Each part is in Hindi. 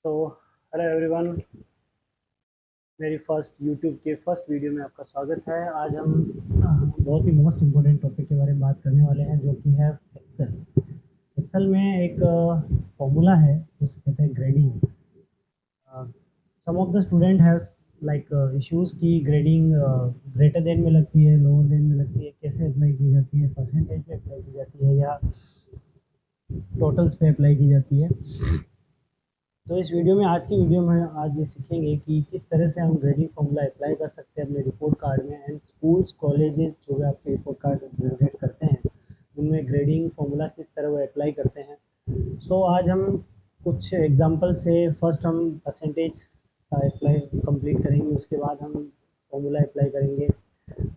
तो हेलो एवरीवन, मेरी यूट्यूब के फर्स्ट वीडियो में आपका स्वागत है। आज हम बहुत ही मोस्ट इम्पोर्टेंट टॉपिक के बारे में बात करने वाले हैं, जो कि है एक्सेल। एक्सेल में एक फॉर्मूला है, उसे कहते हैं grading. Some of the student has like issues की ग्रेडिंग ग्रेटर देन में लगती है, लोअर देन में लगती है, कैसे अप्लाई की जाती है, परसेंटेज पे अप्लाई की जाती है या टोटल्स पे अप्लाई की जाती है। तो इस वीडियो में, आज की वीडियो में आज ये सीखेंगे कि किस तरह से हम ग्रेडिंग फॉर्मूला अप्लाई कर सकते हैं अपने रिपोर्ट कार्ड में। एंड स्कूल्स कॉलेजेस जो भी आपके रिपोर्ट कार्ड जनरेट करते हैं, उनमें ग्रेडिंग फॉर्मूला किस तरह वो अप्लाई करते हैं। सो आज हम कुछ एग्जांपल से फर्स्ट हम परसेंटेज का अप्लाई कंप्लीट करेंगे, उसके बाद हम फॉर्मूला अप्लाई करेंगे।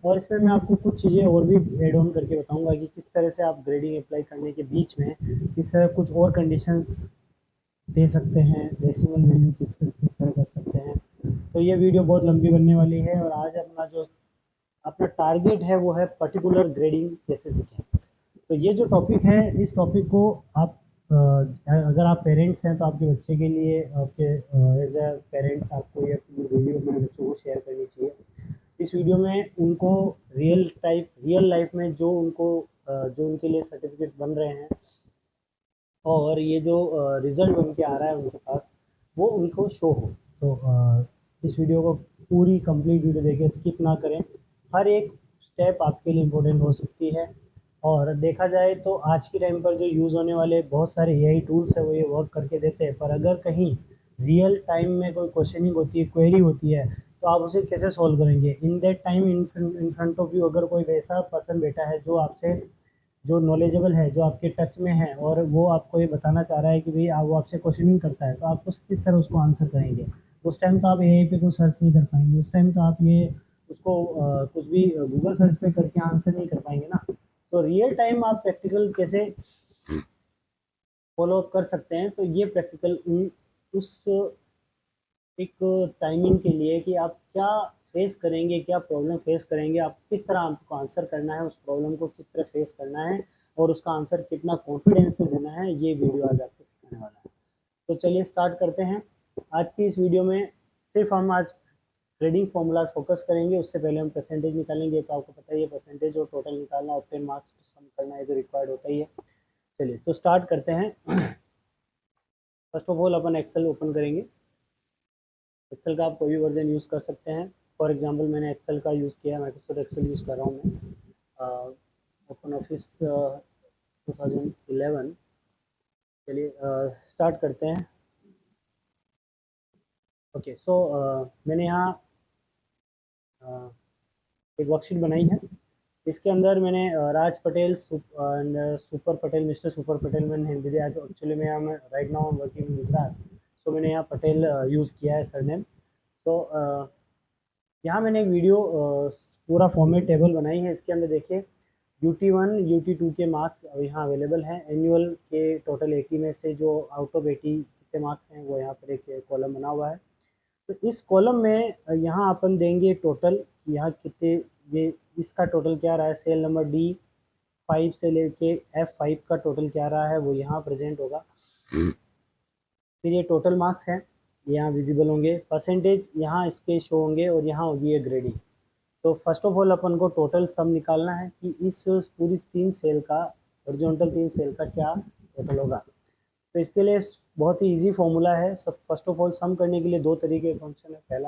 और इसमें मैं आपको कुछ चीज़ें और भी एड ऑन करके बताऊंगा कि किस तरह से आप ग्रेडिंग अप्लाई करने के बीच में किस तरह कुछ और कंडीशंस दे सकते हैं, डेसिमल वैल्यू किस किस किस तरह कर सकते हैं। तो ये वीडियो बहुत लंबी बनने वाली है, और आज अपना टारगेट है वो है पर्टिकुलर ग्रेडिंग कैसे सीखें। तो ये जो टॉपिक है, इस टॉपिक को आप अगर आप पेरेंट्स हैं तो आपके बच्चे के लिए, आपके एज ए पेरेंट्स आपको ये वीडियो अपने बच्चों को शेयर करनी चाहिए। इस वीडियो में उनको रियल लाइफ में जो उनके लिए सर्टिफिकेट बन रहे हैं, और ये जो रिज़ल्ट बन के आ रहा है उनके पास, वो उनको शो हो। तो इस वीडियो को पूरी कंप्लीट वीडियो देखें, स्किप ना करें। हर एक स्टेप आपके लिए इम्पोर्टेंट हो सकती है। और देखा जाए तो आज के टाइम पर जो यूज़ होने वाले बहुत सारे एआई टूल्स है, वो ये वर्क करके देते हैं, पर अगर कहीं रियल टाइम में कोई क्वेश्चनिंग होती है, क्वेरी होती है, तो आप उसे कैसे सॉल्व करेंगे। In that time in front of you अगर कोई वैसा पर्सन बैठा है जो नॉलेजेबल है, जो आपके टच में है, और वो आपको ये बताना चाह रहा है कि भाई वो आपसे क्वेश्चनिंग करता है, तो आप किस तरह उसको आंसर करेंगे। उस टाइम तो आप एआई पे कोई सर्च नहीं कर पाएंगे, उस टाइम तो आप ये उसको कुछ भी गूगल सर्च पे करके आंसर नहीं कर पाएंगे ना। तो रियल टाइम आप प्रैक्टिकल कैसे फॉलो अप कर सकते हैं, तो ये प्रैक्टिकल उस एक टाइमिंग के लिए कि आप क्या फेस करेंगे, क्या प्रॉब्लम फेस करेंगे, आप किस तरह आपको आंसर करना है, उस प्रॉब्लम को किस तरह फेस करना है, और उसका आंसर कितना कॉन्फिडेंस से देना है, ये वीडियो आज आपको सिखाने वाला है। तो चलिए स्टार्ट करते हैं। आज की इस वीडियो में सिर्फ हम आज ग्रेडिंग फॉर्मूला फोकस करेंगे। उससे पहले हम परसेंटेज निकालेंगे, तो आपको पता ही है परसेंटेज और टोटल निकालना, और 10 मार्क्स सम करना है, जो रिक्वायर्ड होता ही है। चलिए तो स्टार्ट करते हैं। फर्स्ट ऑफ ऑल अपन एक्सेल ओपन करेंगे। एक्सेल का आप कोई भी वर्जन यूज़ कर सकते हैं। फॉर एग्जांपल मैंने एक्सेल का यूज़ किया है, माइक्रोसॉफ्ट एक्सेल यूज़ कर रहा हूँ मैं, ओपन ऑफिस 2011। चलिए स्टार्ट करते हैं। ओके, सो मैंने यहाँ एक वर्कशीट बनाई है। इसके अंदर मैंने Raj Patel and super Patel, mister super Patel मैंने हिंदी दिया। एक्चुअली मैं यहाँ right now working in Gujarat, so मैंने यहाँ पटेल यूज़ किया है सरनेम। तो यहाँ मैंने एक वीडियो पूरा फॉर्मेट टेबल बनाई है। इसके अंदर देखिए UT1 UT2 के मार्क्स यहाँ अवेलेबल हैं। एनुअल के टोटल 80 में से जो आउट ऑफ 80 कितने मार्क्स हैं, वो यहाँ पर एक कॉलम बना हुआ है। तो इस कॉलम में यहाँ अपन देंगे टोटल, यहाँ कितने, ये इसका टोटल क्या रहा है, सेल नंबर D5 से लेके F5 का टोटल क्या रहा है, वो यहाँ प्रेजेंट होगा। फिर ये टोटल मार्क्स हैं, यहाँ विजिबल होंगे। परसेंटेज यहाँ इसके शो होंगे, और यहाँ होगी ये ग्रेडिंग। तो फर्स्ट ऑफ ऑल अपन को टोटल सम निकालना है कि इस पूरी 3 सेल का, हॉरिजॉन्टल 3 सेल का क्या टोटल होगा। तो इसके लिए बहुत ही इजी फॉर्मूला है। सब फर्स्ट ऑफ ऑल सम करने के लिए दो तरीके के फंक्शन है,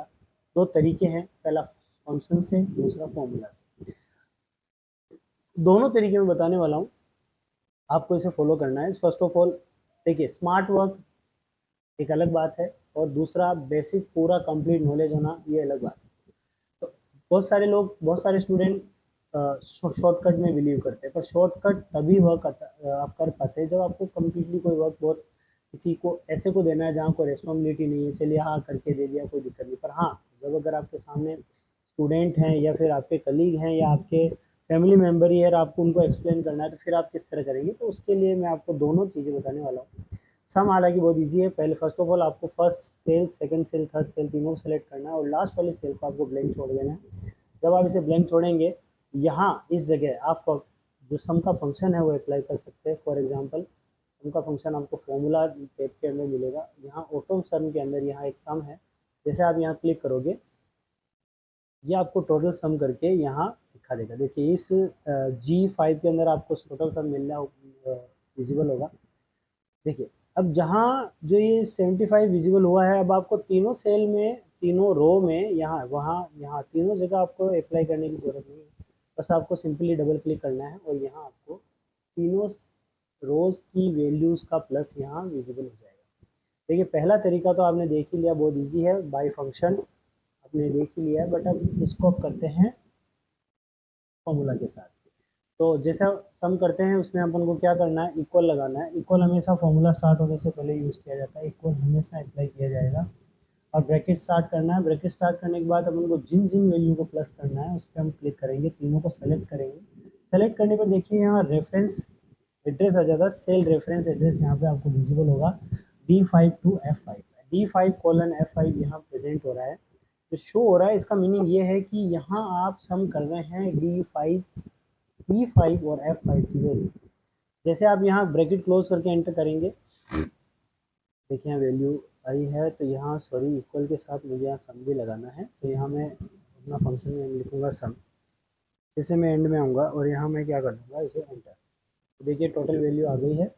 दो तरीके हैं, पहला फंक्शन से, दूसरा फॉर्मूला से। दोनों तरीके में बताने वाला हूँ, आपको इसे फॉलो करना है। फर्स्ट ऑफ ऑल देखिए, स्मार्ट वर्क एक अलग बात है, और दूसरा बेसिक पूरा कंप्लीट नॉलेज होना, ये अलग बात है। तो बहुत सारे स्टूडेंट शॉर्टकट में बिलीव करते हैं, पर शॉर्टकट तभी वर्क आप कर पाते हैं जब आपको कम्प्लीटली कोई वर्क बहुत किसी को ऐसे को देना है जहाँ कोई रिस्पॉन्सिबिलिटी नहीं है, चलिए हाँ करके दे दिया, कोई दिक्कत नहीं। पर हाँ, जब अगर आपके सामने स्टूडेंट हैं, या फिर आपके कलीग हैं, या आपके फैमिली मेम्बर ही है, और आपको उनको एक्सप्लेन करना है, तो फिर आप किस तरह करेंगे। तो उसके लिए मैं आपको दोनों चीज़ें बताने वाला हूँ। सम हालांकि बहुत इजी है। पहले फर्स्ट ऑफ ऑल आपको first cell, second cell, third cell तीनों सेलेक्ट करना है, और लास्ट वाली सेल को आपको ब्लैंक छोड़ देना है। जब आप इसे ब्लैंक छोड़ेंगे, यहाँ इस जगह आप जो सम का फंक्शन है वो अप्लाई कर सकते हैं। फॉर एग्जांपल उनका फंक्शन आपको फॉर्मूला टैब के अंदर मिलेगा। यहाँ ऑटो सम के अंदर यहाँ एक सम है, जैसे आप यहाँ क्लिक करोगे ये आपको टोटल सम करके यहाँ दिखा देगा। देखिए इस G5 के अंदर आपको टोटल सम मिलना विजिबल होगा। देखिए अब जहाँ जो ये 75 विजिबल हुआ है, अब आपको तीनों सेल में, तीनों रो में, यहाँ वहाँ यहाँ तीनों जगह आपको अप्लाई करने की ज़रूरत नहीं है। बस आपको सिंपली डबल क्लिक करना है और यहाँ आपको तीनों रोज की वैल्यूज़ का प्लस यहाँ विजिबल हो जाएगा। देखिए पहला तरीका तो आपने देख ही लिया, बहुत ईजी है, बाय फंक्शन आपने देख ही लिया है। बट अब इसको अब करते हैं फॉर्मूला के साथ। तो जैसा सम करते हैं उसमें अपन को क्या करना है, इक्वल लगाना है। इक्वल हमेशा फॉर्मूला स्टार्ट होने से पहले यूज़ किया जाता है, इक्वल हमेशा अप्लाई किया जाएगा। और ब्रैकेट स्टार्ट करना है। ब्रैकेट स्टार्ट करने के बाद अपन को जिन जिन वैल्यू को प्लस करना है उस पर हम क्लिक करेंगे, तीनों को सेलेक्ट करेंगे। सेलेक्ट करने पर देखिए यहाँ रेफरेंस एड्रेस आ जाता है, सेल रेफरेंस एड्रेस यहाँ पे आपको विजिबल होगा D5 to F5, D5:F5 यहाँ प्रेजेंट हो रहा है, जो शो हो रहा है। इसका मीनिंग ये है कि यहाँ आप सम कर रहे हैं D5 और F5 की वैल्यू। जैसे आप यहाँ ब्रैकेट क्लोज करके एंटर करेंगे, देखिए यहाँ वैल्यू आई है, तो यहाँ सॉरी इक्वल के साथ मुझे यहाँ सम भी लगाना है। तो यहाँ मैं अपना फंक्शन में लिखूँगा सम, जैसे मैं एंड में आऊँगा और यहाँ मैं क्या कर दूँगा, इसे एंटर। तो देखिए टोटल वैल्यू आ गई है।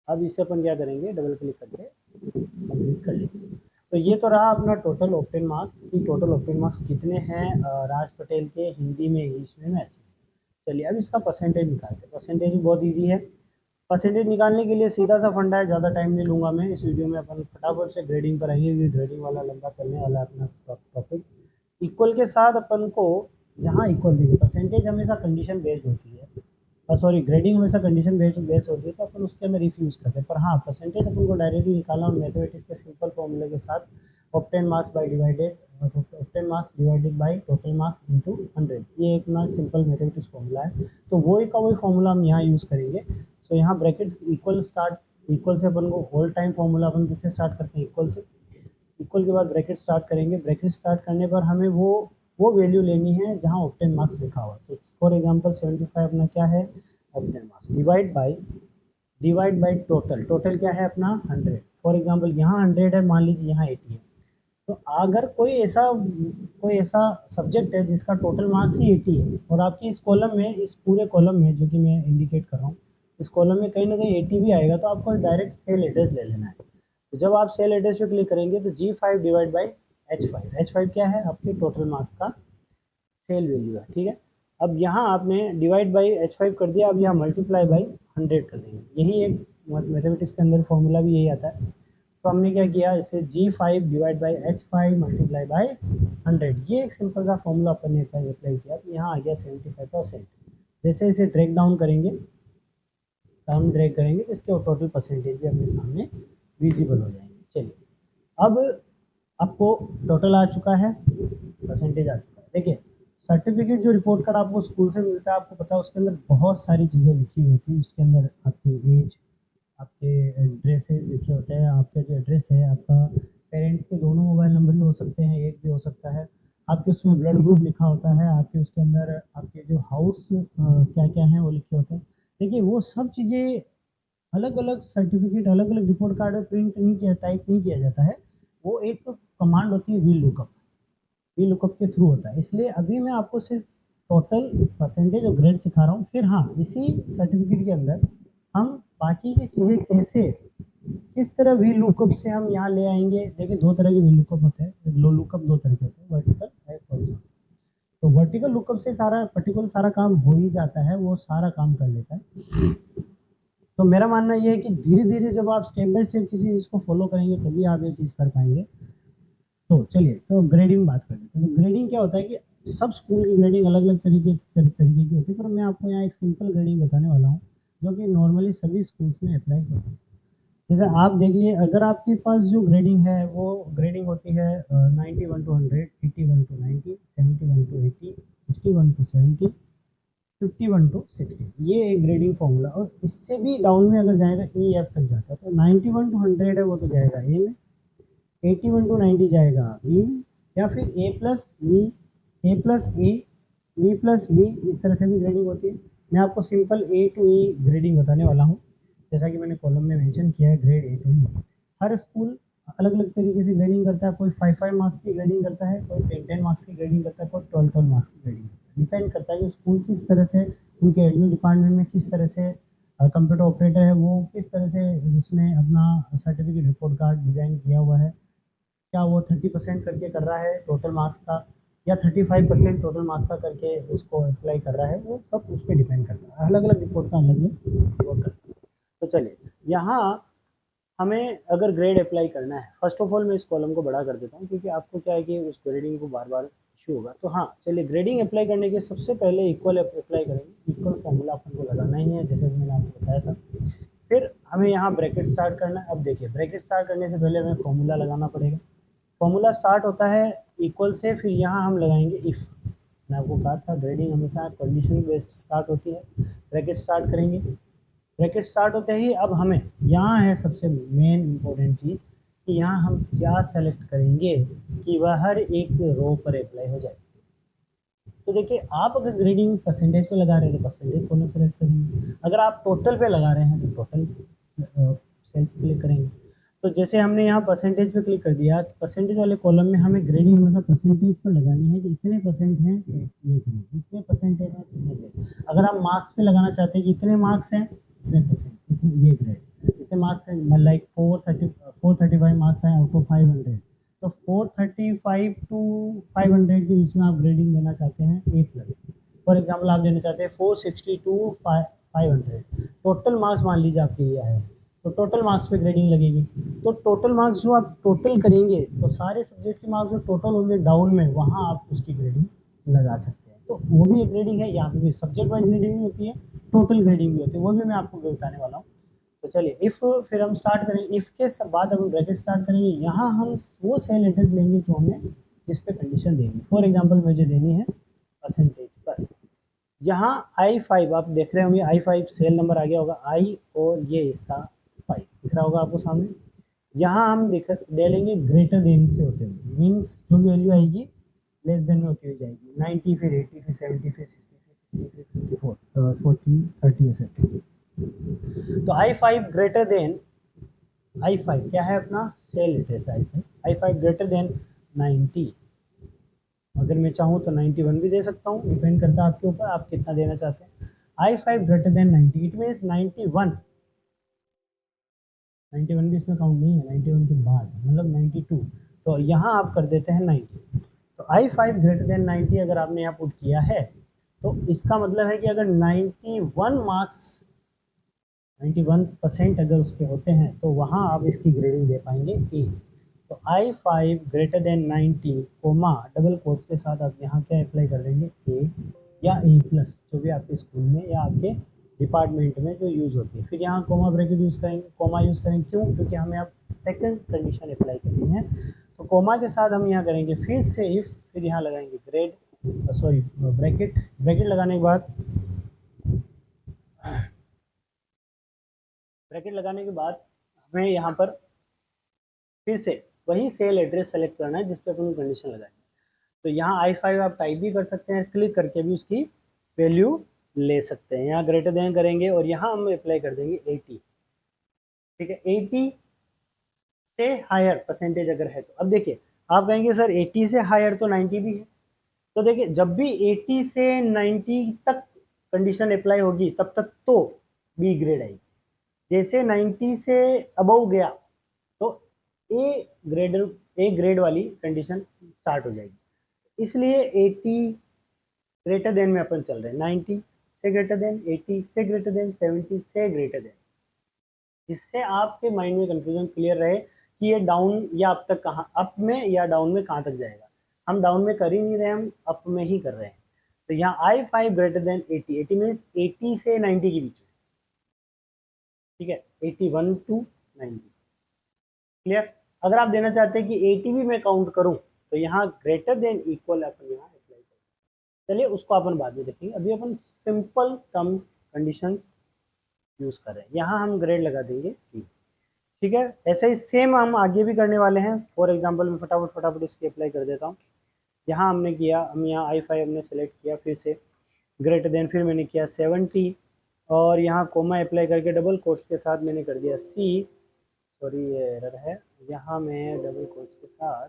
अब इसे अपन क्या करेंगे, डबल क्लिक करके कंप्लीट कर लेंगे। तो ये तो रहा अपना टोटल ऑप्टेन मार्क्स की टोटल ऑप्टेन मार्क्स कितने हैं राज पटेल के हिंदी में, इंग्लिश में, मैथ्स में। चलिए अब इसका परसेंटेज निकालते हैं। परसेंटेज बहुत ईजी है। परसेंटेज निकालने के लिए सीधा सा फंडा है, ज़्यादा टाइम नहीं लूँगा मैं इस वीडियो में। अपन फटाफट से ग्रेडिंग पर आइए, ये ग्रेडिंग वाला लंबा चलने वाला है अपना टॉपिक। इक्वल के साथ अपन को जहाँ इक्वल देखिए, परसेंटेज हमेशा कंडीशन बेस्ड होती है, सॉरी ग्रेडिंग हमेशा कंडीशन बेस्ड होती है, तो अपन उसके अंदर रिफ यूज़ करते हैं। पर हाँ परसेंटेज अपन को डायरेक्टली निकालना और मैथमेटिक्स के सिंपल फॉर्मूले के साथ obtain marks divided by total marks into 100, ये एक ना सिंपल मैथमेटिक्स फॉर्मूला है। तो वही का वही फॉर्मूला हम यहाँ यूज़ करेंगे। सो यहाँ ब्रैकेट इक्वल से अपन को होल टाइम फॉर्मूला अपन किससे स्टार्ट करते हैं, इक्वल से। इक्वल के बाद ब्रैकेट स्टार्ट करेंगे। ब्रैकेट स्टार्ट करने पर हमें वो वैल्यू लेनी है जहाँ ऑप्टेन मार्क्स लिखा हुआ। तो फॉर एग्जांपल 75 अपना क्या है, obtain marks, divide by total क्या है अपना 100। फॉर एग्जांपल यहाँ 100 है, मान लीजिए यहाँ 80 है। तो अगर कोई ऐसा सब्जेक्ट है जिसका टोटल मार्क्स ही 80 है और आपकी इस कॉलम में, इस पूरे कॉलम में जो कि मैं इंडिकेट कर रहा हूँ, इस कॉलम में कहीं ना कहीं 80 भी आएगा, तो आपको डायरेक्ट सेल एड्रेस ले लेना है। तो जब आप सेल एड्रेस पे क्लिक करेंगे तो G5 डिवाइड बाई H5 क्या है, आपके टोटल मार्क्स का सेल वैल्यू है, ठीक है। अब यहाँ आपने डिवाइड बाई H5 कर दिया, अब यहाँ मल्टीप्लाई बाई 100 कर देंगे। यही एक मैथमेटिक्स के अंदर फॉर्मूला भी यही आता है। तो हमने क्या किया, इसे G5 divide by H5 multiply by 100, ये एक सिंपल सा फॉर्मूला अपन ने अप्लाई किया। तो यहाँ आ गया 75%। जैसे इसे ड्रैग डाउन करेंगे तो इसके टोटल परसेंटेज भी अपने सामने विजिबल हो जाएंगे। चलिए अब आपको टोटल आ चुका है, परसेंटेज आ चुका है। देखिए सर्टिफिकेट जो रिपोर्ट कार्ड आपको स्कूल से मिलता है, आपको पता है उसके अंदर बहुत सारी चीज़ें लिखी होती है। उसके अंदर आपकी एज, आपके एड्रेसेस लिखे होते हैं, आपका जो एड्रेस है, आपका पेरेंट्स के दोनों मोबाइल नंबर भी हो सकते हैं, एक भी हो सकता है, आपके उसमें ब्लड ग्रुप लिखा होता है, आपके उसके अंदर आपके जो हाउस क्या क्या हैं वो लिखे होते हैं। देखिए वो सब चीज़ें अलग अलग सर्टिफिकेट, अलग अलग रिपोर्ट कार्ड में प्रिंट नहीं किया, टाइप नहीं किया जाता है। वो एक कमांड होती है वी लुकअप के थ्रू होता है। इसलिए अभी मैं आपको सिर्फ टोटल, परसेंटेज और ग्रेड सिखा रहा हूँ। फिर हाँ इसी सर्टिफिकेट के अंदर हम बाकी की चीज़ें कैसे, किस तरह वी लुकअप से हम यहाँ ले आएंगे। देखिए दो तरह के वी लुकअप होते हैं, लो लुकअप दो तरह के होते हैं, वर्टिकल है हॉरिजॉन्टल। तो वर्टिकल लुकअप से सारा काम हो ही जाता है, वो सारा काम कर लेता है। तो मेरा मानना ये है कि धीरे धीरे जब आप स्टेप बाय स्टेप किसी चीज़ को फॉलो करेंगे तभी आप ये चीज़ कर पाएंगे। तो चलिए तो ग्रेडिंग बात कर लेते हैं। तो ग्रेडिंग क्या होता है कि सब स्कूल की ग्रेडिंग अलग अलग तरीके की होती है, पर मैं आपको यहाँ एक सिंपल ग्रेडिंग बताने वाला हूँ जो कि नॉर्मली सभी स्कूल्स में अप्लाई होती है। जैसे आप देख लिए, अगर आपके पास जो ग्रेडिंग है वो ग्रेडिंग होती है 91 to 100, 81 to 90, 71 to 80, 61 to 70, 51 to 60, ये एक ग्रेडिंग फॉर्मूला। और इससे भी डाउन में अगर जाए तो EF तक जाता है। तो 91 to 100 है वो तो जाएगा ए में, 81 to 90 जाएगा बी में, या फिर A plus B, A plus A, B plus B, इस तरह से भी ग्रेडिंग होती है। मैं आपको simple A to E grading बताने वाला हूँ। जैसा कि मैंने कॉलम में मेंशन किया है ग्रेड ए टू ई। हर स्कूल अलग अलग तरीके से ग्रेडिंग करता है, कोई 5-5 मार्क्स की ग्रेडिंग करता है, कोई 10-10 मार्क्स की ग्रेडिंग करता है, कोई 12-12 मार्क्स की ग्रेडिंग करता है। डिपेंड करता है कि स्कूल किस तरह से, उनके एडमिन डिपार्टमेंट में किस तरह से कंप्यूटर ऑपरेटर है वो किस तरह से उसने अपना सर्टिफिकेट रिपोर्ट कार्ड डिज़ाइन किया हुआ है। क्या वो 30% करके कर रहा है टोटल मार्क्स का, या 35% टोटल मार्क्स का करके उसको अप्लाई कर रहा है, वो सब उस पर डिपेंड करता है। अलग अलग रिपोर्ट का अलग अलग वो करता है। तो चलिए, यहाँ हमें अगर ग्रेड अप्लाई करना है, फर्स्ट ऑफ ऑल मैं इस कॉलम को बड़ा कर देता हूँ क्योंकि आपको क्या है कि उस ग्रेडिंग को बार बार इशू होगा। तो हाँ चलिए, ग्रेडिंग अप्लाई करने के सबसे पहले इक्वल अप्लाई करेंगे। इक्वल फॉर्मूला अपन को लगाना ही है जैसे कि मैंने आपको बताया था। फिर हमें यहाँ ब्रैकेट स्टार्ट करना है। अब देखिए, ब्रैकेट स्टार्ट करने से पहले हमें फॉर्मूला लगाना पड़ेगा। फॉर्मूला स्टार्ट होता है इक्वल से, फिर यहाँ हम लगाएंगे इफ़। मैं आपको कहा था ग्रेडिंग हमेशा कंडीशन बेस्ड स्टार्ट होती है। ब्रैकेट स्टार्ट करेंगे। ब्रैकेट स्टार्ट होते ही अब हमें यहाँ है सबसे मेन इंपॉर्टेंट चीज़ कि यहाँ हम क्या सेलेक्ट करेंगे कि वह हर एक रो पर अप्लाई हो जाए। तो देखिए, आप अगर ग्रेडिंग परसेंटेज पे लगा रहे हैं तो परसेंटेज कॉलम सेलेक्ट करेंगे। अगर आप टोटल पे लगा रहे हैं तो टोटल सेल पे क्लिक करेंगे। तो जैसे हमने यहाँ परसेंटेज पे क्लिक कर दिया, परसेंटेज वाले कॉलम में हमें ग्रेडिंग हमेशा परसेंटेज पर लगानी है कि इतने परसेंट हैं ये ग्रेड, इतने परसेंटेज हैं इतने ग्रेड। अगर आप मार्क्स पे लगाना चाहते हैं कि इतने मार्क्स हैं इतने परसेंट ये ग्रेड, इतने मार्क्स हैं, लाइक 435 मार्क्स हैं आउट ऑफ 500, तो 435 टू 500 के बीच में आप ग्रेडिंग देना चाहते हैं ए प्लस। फॉर एग्जाम्पल आप देना चाहते हैं 460 टू 500, टोटल मार्क्स मान लीजिए आपके ये आए, तो टोटल मार्क्स पे ग्रेडिंग लगेगी। तो टोटल मार्क्स जो आप टोटल करेंगे तो सारे सब्जेक्ट के मार्क्स जो टोटल होंगे डाउन में, वहाँ आप उसकी ग्रेडिंग लगा सकते हैं। तो वो भी एक ग्रेडिंग है। यहाँ पे भी सब्जेक्ट वाइज ग्रेडिंग भी होती है, टोटल ग्रेडिंग भी होती है, वो भी मैं आपको बताने वाला हूँ। तो चलिए, इफ़ फिर हम स्टार्ट करेंगे। इफ़ के बाद हम ब्रैकेट स्टार्ट करेंगे। यहाँ हम वो सेल एड्रेस लेंगे जो हमें जिस पे कंडीशन देनी। फॉर एग्जांपल मुझे देनी है परसेंटेज पर। यहाँ I5 आप देख रहे होंगे, I5 सेल नंबर आ गया होगा I, और ये इसका 5 दिख रहा होगा आपको सामने। यहाँ हम डालेंगे ग्रेटर देन से होते हुए, मीन्स जो भी वैल्यू आएगी लेस देन में होती हुई जाएगी। 90 फिर 80 फिर 70 फिर 60 फिर 53 फिर 54 40 30 ऐसे। तो I5 ग्रेटर देन, I5 क्या है अपना cell address, I5 greater than 90। अगर मैं चाहूँ तो 91 भी दे सकता हूँ, डिपेंड करता है आपके ऊपर आप कितना देना चाहते हैं। I5 greater than 90, it means 91 भी इसमें काउंट नहीं है, 91 के बाद मतलब 92। तो यहाँ आप कर देते हैं 90। तो I5 ग्रेटर देन 90 अगर आपने यहाँ पुट किया है तो इसका मतलब है कि अगर 91 मार्क्स 91% अगर उसके होते हैं तो वहाँ आप इसकी ग्रेडिंग दे पाएंगे ए। तो I5 greater than 90 comma double quotes के साथ आप यहाँ क्या अप्लाई कर देंगे ए या ए प्लस, जो भी आपके स्कूल में या आपके डिपार्टमेंट में जो यूज़ होती है। फिर यहाँ कोमा ब्रैकेट यूज़ करेंगे, कोमा यूज़ करेंगे क्यों, क्योंकि हमें अब सेकंड कंडीशन अप्लाई करनी है। तो कोमा के साथ हम यहाँ करेंगे फिर से इफ़, फिर यहाँ लगाएंगे ग्रेड सॉरी ब्रैकेट। ब्रैकेट लगाने के बाद हमें यहाँ पर फिर से वही सेल एड्रेस सेलेक्ट करना है जिस पे अपन कंडीशन लगाएंगे। तो यहाँ I5 आप टाइप भी कर सकते हैं, क्लिक करके भी उसकी वैल्यू ले सकते हैं। यहाँ ग्रेटर देन करेंगे और यहाँ हम अप्लाई कर देंगे 80। ठीक है, 80 से हायर परसेंटेज अगर है तो। अब देखिए, आप कहेंगे सर 80 से हायर तो 90 भी है। तो देखिए, जब भी 80 से 90 तक कंडीशन अप्लाई होगी तब तक तो बी ग्रेड आएगी। जैसे 90 से अबव गया तो ए ग्रेड वाली कंडीशन स्टार्ट हो जाएगी। इसलिए 80 ग्रेटर देन में अपन चल रहे हैं, 90 से ग्रेटर देन, 80 से ग्रेटर देन, 70 से ग्रेटर देन, जिससे आपके माइंड में कंफ्यूजन क्लियर रहे कि ये डाउन या अप तक कहाँ, अप में या डाउन में कहाँ तक जाएगा। हम डाउन में कर ही नहीं रहे, हम अप में ही कर रहे हैं। तो यहाँ I5 ग्रेटर देन 80, 80 मीन्स 80 से 90 के बीच में। ठीक है, 81 टू 90 क्लियर। अगर आप देना चाहते हैं कि 80 भी मैं काउंट करूं तो यहाँ ग्रेटर देन इक्वल अपन यहाँ अप्लाई करें। चलिए, उसको अपन बाद में देखेंगे, अभी अपन सिंपल टर्म कंडीशंस यूज कर रहे हैं। यहाँ हम ग्रेड लगा देंगे। ठीक है, ऐसे ही सेम हम आगे भी करने वाले हैं। फॉर एग्जांपल मैं फटाफट इसकी अप्लाई कर देता हूँ। यहाँ हमने किया, हम यहाँ I5 हमने सेलेक्ट किया, फिर से ग्रेटर देन, फिर मैंने किया 70, और यहाँ कोमा अप्लाई करके डबल कोट्स के साथ मैंने कर दिया सी, सॉरी ये एरर है, यहाँ मैं डबल कोट्स के साथ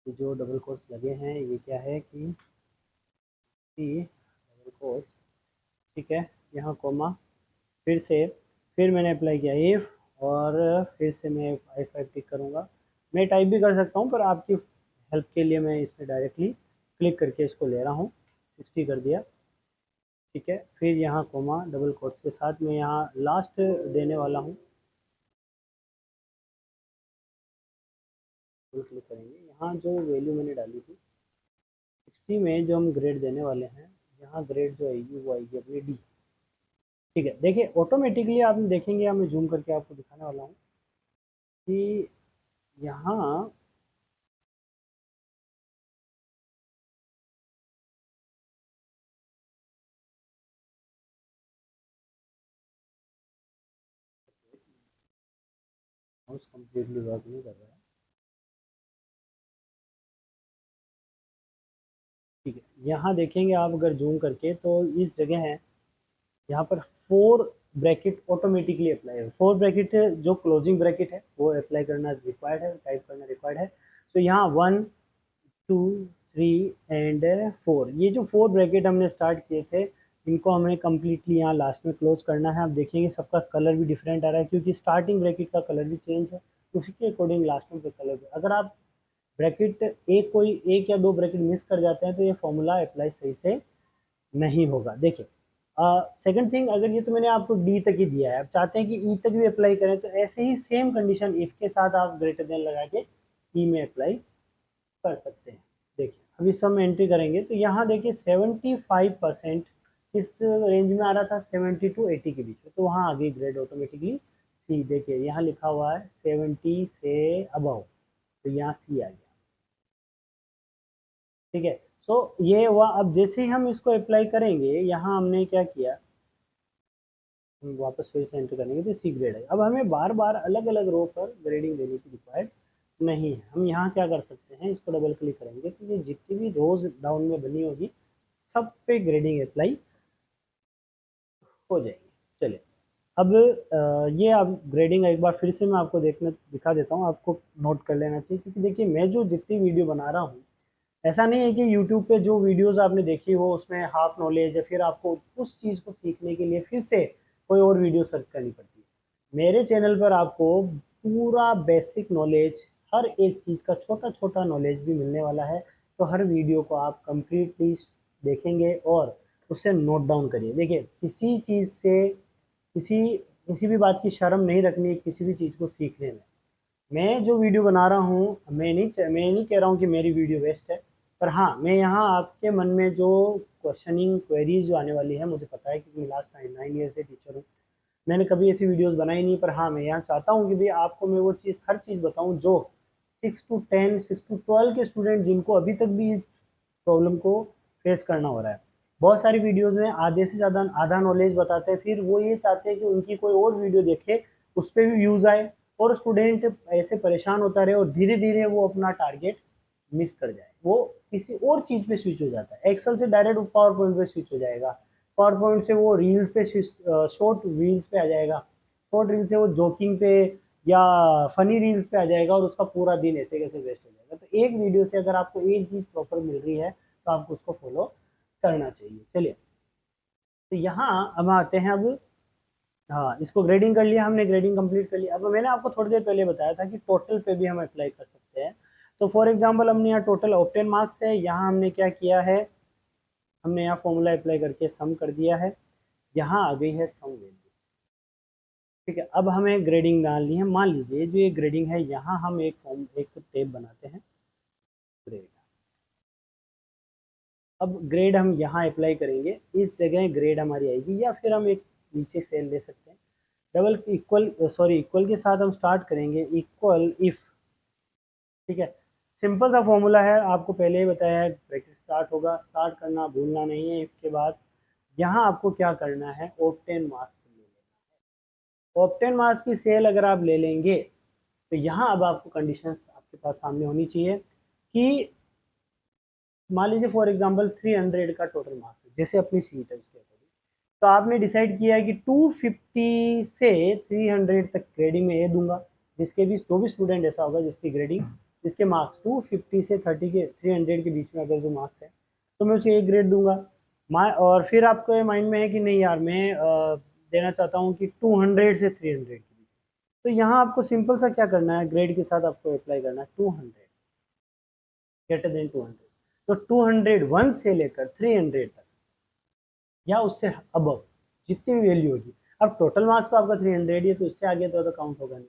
जो डबल कोट्स लगे हैं ये क्या है कि सी डबल कोट्स, ठीक है, यहाँ कोमा, फिर मैंने अप्लाई किया इफ़, और फिर से मैं I5 टिक करूँगा। मैं टाइप भी कर सकता हूँ पर आपकी हेल्प के लिए मैं इसमें डायरेक्टली क्लिक करके इसको ले रहा हूँ। 60 कर दिया, ठीक है। फिर यहाँ कोमा डबल कोट्स के साथ मैं यहाँ लास्ट देने वाला हूँ, क्लिक करेंगे। यहाँ जो वैल्यू मैंने डाली थी 60 में जो हम ग्रेड देने वाले हैं, यहाँ ग्रेड जो आएगी वो आएगी अपनी डी, ठीक है। देखिए ऑटोमेटिकली आप देखेंगे, यहाँ मैं जूम करके आपको दिखाने वाला हूँ कि यहाँ माउस कम्प्लीटली वर्क नहीं कर रहा है, ठीक है। यहाँ देखेंगे आप अगर जूम करके तो इस जगह है, यहाँ पर 4 ब्रैकेट ऑटोमेटिकली अप्लाई है। 4 ब्रैकेट जो क्लोजिंग ब्रैकेट है वो अप्लाई करना रिक्वायर्ड है, टाइप करना रिक्वायर्ड है। तो यहाँ 1 2 3 एंड 4, ये जो 4 ब्रैकेट हमने स्टार्ट किए थे इनको हमें कम्प्लीटली यहाँ लास्ट में क्लोज करना है। आप देखेंगे सबका कलर भी डिफरेंट आ रहा है क्योंकि स्टार्टिंग ब्रैकेट का कलर भी चेंज है, उसी के अकॉर्डिंग लास्ट में कलर भी। अगर आप ब्रैकेट एक या दो ब्रैकेट मिस कर जाते हैं तो ये फॉर्मूला अप्लाई सही से नहीं होगा। देखिए सेकंड थिंग, अगर ये तो मैंने आपको डी तक ही दिया है, आप चाहते हैं कि ई तक भी अप्लाई करें तो ऐसे ही सेम कंडीशन इफ के साथ आप ग्रेटर देन लगा के ई में अप्लाई कर सकते हैं। देखिए अभी सब में एंट्री करेंगे तो यहाँ देखिए 75% किस रेंज में आ रहा था, 70 to 80 के बीच में, तो वहाँ आ गई ग्रेड ऑटोमेटिकली सी। देखिए यहाँ लिखा हुआ है 70 से अबव, तो यहाँ सी आ गया, ठीक है। सो ये हुआ। अब जैसे ही हम इसको अप्लाई करेंगे, यहाँ हमने क्या किया, हम वापस फिर से एंटर करेंगे तो सी ग्रेड है। अब हमें बार बार अलग अलग रो पर ग्रेडिंग देने की रिक्वायर्ड नहीं है। हम यहाँ क्या कर सकते हैं, इसको डबल क्लिक करेंगे तो ये जितनी भी रोज डाउन में बनी होगी सब पे ग्रेडिंग अप्लाई हो जाएगी। चलिए अब ये अब ग्रेडिंग एक बार फिर से मैं आपको दिखा देता हूँ, आपको नोट कर लेना चाहिए क्योंकि देखिए मैं जो जितनी वीडियो बना रहा हूँ, ऐसा नहीं है कि यूट्यूब पे जो वीडियोस आपने देखी हो उसमें हाफ नॉलेज है, फिर आपको उस चीज़ को सीखने के लिए फिर से कोई और वीडियो सर्च करनी पड़ती है। मेरे चैनल पर आपको पूरा बेसिक नॉलेज, हर एक चीज़ का छोटा छोटा नॉलेज भी मिलने वाला है। तो हर वीडियो को आप कंप्लीटली देखेंगे और उसे नोट डाउन करिए। देखिए किसी चीज़ से किसी किसी भी बात की शर्म नहीं रखनी है किसी भी चीज़ को सीखने में। मैं जो वीडियो बना रहा हूँ, मैं नहीं कह रहा हूँ कि मेरी वीडियो वेस्ट है, पर हाँ मैं यहाँ आपके मन में जो क्वेश्चनिंग क्वेरीज जो आने वाली है मुझे पता है क्योंकि मैं लास्ट 9 ईयर से टीचर हूँ। मैंने कभी ऐसी वीडियोस बनाई नहीं, पर हाँ मैं यहाँ चाहता हूँ कि भाई आपको मैं वो चीज़ हर चीज़ बताऊँ जो 6 to 10 6 to 12 के स्टूडेंट जिनको अभी तक भी इस प्रॉब्लम को फेस करना हो रहा है। बहुत सारी वीडियोस में आधे से ज़्यादा आधा नॉलेज बताते हैं, फिर वो ये चाहते हैं कि उनकी कोई और वीडियो देखे, उस पर भी व्यूज़ आए और स्टूडेंट ऐसे परेशान होता रहे और धीरे धीरे वो अपना टारगेट मिस कर जाए, वो किसी और चीज़ पे स्विच हो जाता है। एक्सेल से डायरेक्ट पावर पॉइंट पे स्विच हो जाएगा, पावर पॉइंट से वो रील्स पे शॉर्ट रील्स पे आ जाएगा, शॉर्ट रील से वो जोकिंग पे या फनी रील्स पे आ जाएगा और उसका पूरा दिन ऐसे कैसे वेस्ट हो जाएगा। तो एक वीडियो से अगर आपको एक चीज़ प्रॉपर मिल रही है तो आपको उसको फॉलो करना चाहिए। चलिए तो यहाँ अब आते हैं। अब हाँ इसको ग्रेडिंग कर लिया हमने, ग्रेडिंग कंप्लीट कर लिया। अब मैंने आपको थोड़ी देर पहले बताया था कि टोटल पे भी हम अप्लाई कर सकते हैं। तो फॉर एग्जांपल हमने यहाँ टोटल ऑप्टेन मार्क्स है, यहाँ हमने क्या किया है, हमने यहाँ फॉर्मूला अप्लाई करके सम कर दिया है, यहाँ आ गई है सम वैल्यू, ठीक है। अब हमें ग्रेडिंग डालनी है। मान लीजिए जो ये ग्रेडिंग है, यहाँ हम एक टेब बनाते हैं ग्रेड। अब ग्रेड हम यहाँ अप्लाई करेंगे, इस जगह ग्रेड हमारी आएगी, या फिर हम एक नीचे सेल ले सकते हैं। डबल इक्वल सॉरी इक्वल के साथ हम स्टार्ट करेंगे, इक्वल इफ, ठीक है। सिंपल सा फॉर्मूला है, आपको पहले ही बताया है, ब्रैकेट स्टार्ट होगा, स्टार्ट करना भूलना नहीं है। इसके बाद यहाँ आपको क्या करना है, ऑप्टेन मार्क्स ले लेना है। ऑप्टेन मार्क्स की सेल अगर आप ले लेंगे तो यहाँ अब आपको कंडीशंस आपके पास सामने होनी चाहिए कि मान लीजिए फॉर एग्जांपल 300 का टोटल मार्क्स है, जैसे अपनी सीट है उसके अकॉर्डिंग। तो आपने डिसाइड किया है कि 250 से 300 तक ग्रेडिंग में ये दूंगा, जिसके भी जो भी स्टूडेंट ऐसा होगा जिसकी ग्रेडिंग, जिसके मार्क्स 250 से 300 के बीच में अगर जो मार्क्स है, तो मैं उसे एक ग्रेड दूंगा। और फिर आपको माइंड में है कि नहीं यार, मैं देना चाहता हूँ कि 200 से 300 के बीच, तो यहाँ आपको सिंपल सा क्या करना है, ग्रेड के साथ आपको अप्लाई करना है 200, ग्रेटर देन 200। तो 201 से लेकर 300 तक या उससे अबव जितनी भी वैल्यू होगी। अब टोटल मार्क्स तो आपका 300 ही है, तो उससे आगे तो काउंट होगा नहीं,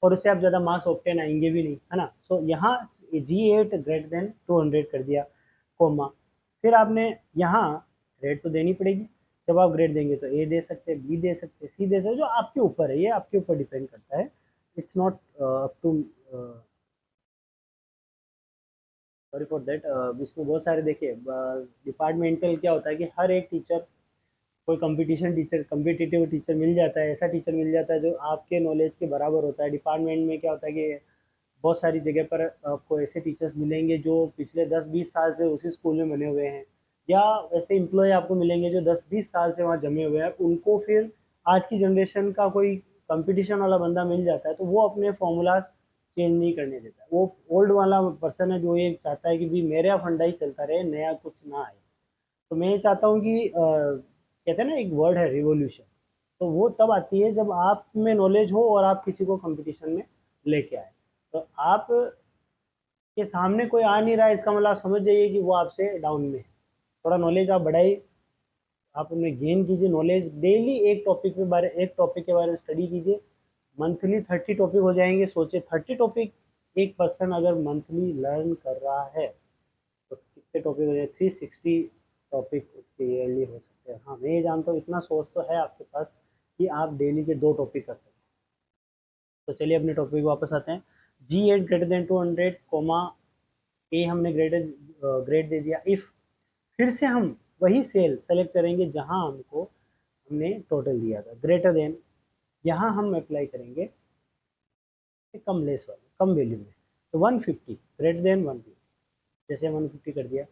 और उससे आप ज़्यादा मार्क्स ऑब्टेन आएंगे भी नहीं, है ना। सो यहाँ G8 ग्रेटर देन 200 कर दिया, कोमा। फिर आपने यहाँ ग्रेड तो देनी पड़ेगी। जब आप ग्रेड देंगे तो ए दे सकते हैं, बी दे सकते हैं, सी दे सकते हैं, जो आपके ऊपर है, ये आपके ऊपर डिपेंड करता है। It's not up to, sorry for that, इसमें बहुत सारे देखिए डिपार्टमेंटल क्या होता है कि हर एक टीचर, कोई कंपटीशन टीचर, कम्पिटिटिव टीचर मिल जाता है, ऐसा टीचर मिल जाता है जो आपके नॉलेज के बराबर होता है। डिपार्टमेंट में क्या होता है कि बहुत सारी जगह पर आपको ऐसे टीचर्स मिलेंगे जो पिछले 10-20 साल से उसी स्कूल में बने हुए हैं, या ऐसे एम्प्लॉय आपको मिलेंगे जो 10-20 साल से वहाँ जमे हुए हैं। उनको फिर आज की जनरेशन का कोई कंपटीशन वाला बंदा मिल जाता है तो वो अपने फॉर्मूलाज चेंज नहीं करने देता है। वो ओल्ड वाला पर्सन है जो ये चाहता है कि भाई मेरा फंडा ही चलता रहे, नया कुछ ना आए। तो मैं ये चाहता हूँ कि कहते हैं ना, एक वर्ड है रिवॉल्यूशन, तो वो तब आती है जब आप में नॉलेज हो और आप किसी को कंपटीशन में लेके आए। तो आप के सामने कोई आ नहीं रहा है, इसका मतलब आप समझ जाइए कि वो आपसे डाउन में है। थोड़ा नॉलेज आप बढ़ाइए, आप उनमें गेन कीजिए नॉलेज। डेली एक टॉपिक के बारे में स्टडी कीजिए। मंथली 30 टॉपिक हो जाएंगे। सोचिए 30 टॉपिक एक पर्सन अगर मंथली लर्न कर रहा है तो कितने टॉपिक हो जाए, 360 टॉपिक उसके ईयरली हो सकते हैं। हाँ, मैं ये जानता हूँ, इतना सोर्स तो है आपके पास कि आप डेली के 2 टॉपिक कर सकते हैं। तो चलिए अपने टॉपिक वापस आते हैं। G8 ग्रेटर देन 200, कोमा ए हमने ग्रेड दे दिया। इफ़ फिर से हम वही सेल सेलेक्ट करेंगे जहां हमने टोटल दिया था, ग्रेटर देन, यहाँ हम अप्लाई करेंगे कम लेस वाले, कम वैल्यू में। तो 150 ग्रेटर देन 150, जैसे 150 कर दिया,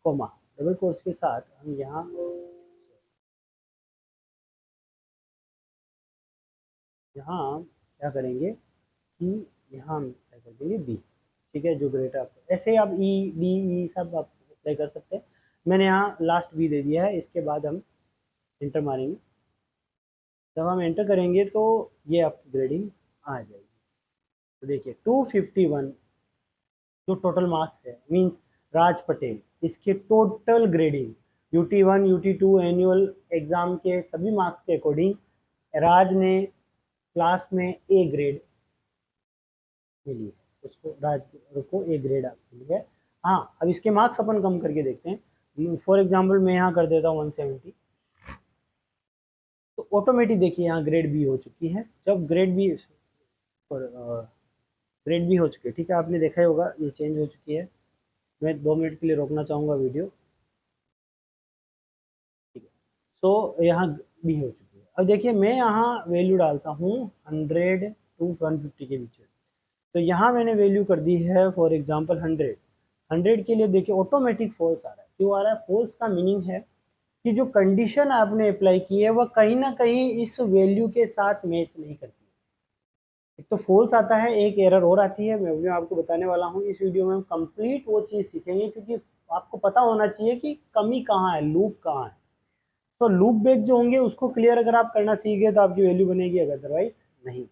कोमा डबल कोर्स के साथ हम यहाँ क्या करेंगे कि यहाँ हम क्या कर देंगे बी। ठीक है, जो ग्रेटर आपको, ऐसे ही आप ई डी ई सब आप अप्लाई कर सकते हैं। मैंने यहाँ लास्ट बी दे दिया है। इसके बाद हम इंटर मारेंगे। जब हम एंटर करेंगे तो ये आपकी ग्रेडिंग आ जाएगी। तो देखिए 251 जो टोटल मार्क्स है, मींस राज पटेल, इसके total grading UT1 UT2 annual exam के सभी मार्क्स के अकॉर्डिंग राज ने क्लास में ए ग्रेड मिली है, उसको राज को ए ग्रेड मिली है। हाँ, अब इसके मार्क्स अपन कम करके देखते हैं। फॉर एग्जाम्पल मैं यहाँ कर देता हूँ 170, तो ऑटोमेटिक देखिए यहाँ ग्रेड बी हो चुकी है। जब ग्रेड बी हो चुकी है, ठीक है, आपने देखा ही होगा ये चेंज हो चुकी है। मैं 2 मिनट के लिए रोकना चाहूँगा वीडियो। ठीक है, सो यहाँ बी हो चुकी है। अब देखिए मैं यहाँ वैल्यू डालता हूँ 100 to 150 के बीच में। तो यहाँ मैंने वैल्यू कर दी है फॉर एग्जांपल 100 के लिए। देखिए ऑटोमेटिक फॉल्स आ रहा है। क्यों आ रहा है? फॉल्स का मीनिंग है कि जो कंडीशन आपने अप्लाई की है वह कहीं ना कहीं इस वैल्यू के साथ मैच नहीं करती। एक तो फॉल्स आता है, एक एरर और आती है, मैं आपको बताने वाला हूँ। इस वीडियो में हम कंप्लीट वो चीज़ सीखेंगे, क्योंकि आपको पता होना चाहिए कि कमी कहाँ है, लूप कहाँ है। तो लूप बेग जो होंगे उसको क्लियर अगर आप करना सीख गए तो आपकी वैल्यू बनेगी, अदरवाइज नहीं।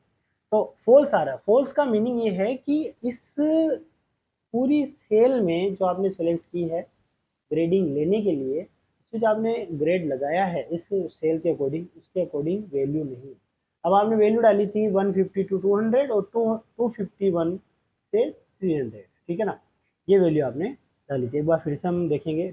तो फॉल्स आ रहा है। फॉल्स का मीनिंग ये है कि इस पूरी सेल में जो आपने सेलेक्ट की है ग्रेडिंग लेने के लिए, इसमें जो आपने ग्रेड लगाया है इस सेल के अकॉर्डिंग, उसके अकॉर्डिंग वैल्यू नहीं। अब आपने वैल्यू डाली थी 150 to 200 और 251 से 300, ठीक है ना, ये वैल्यू आपने डाली थी। एक बार फिर से हम देखेंगे।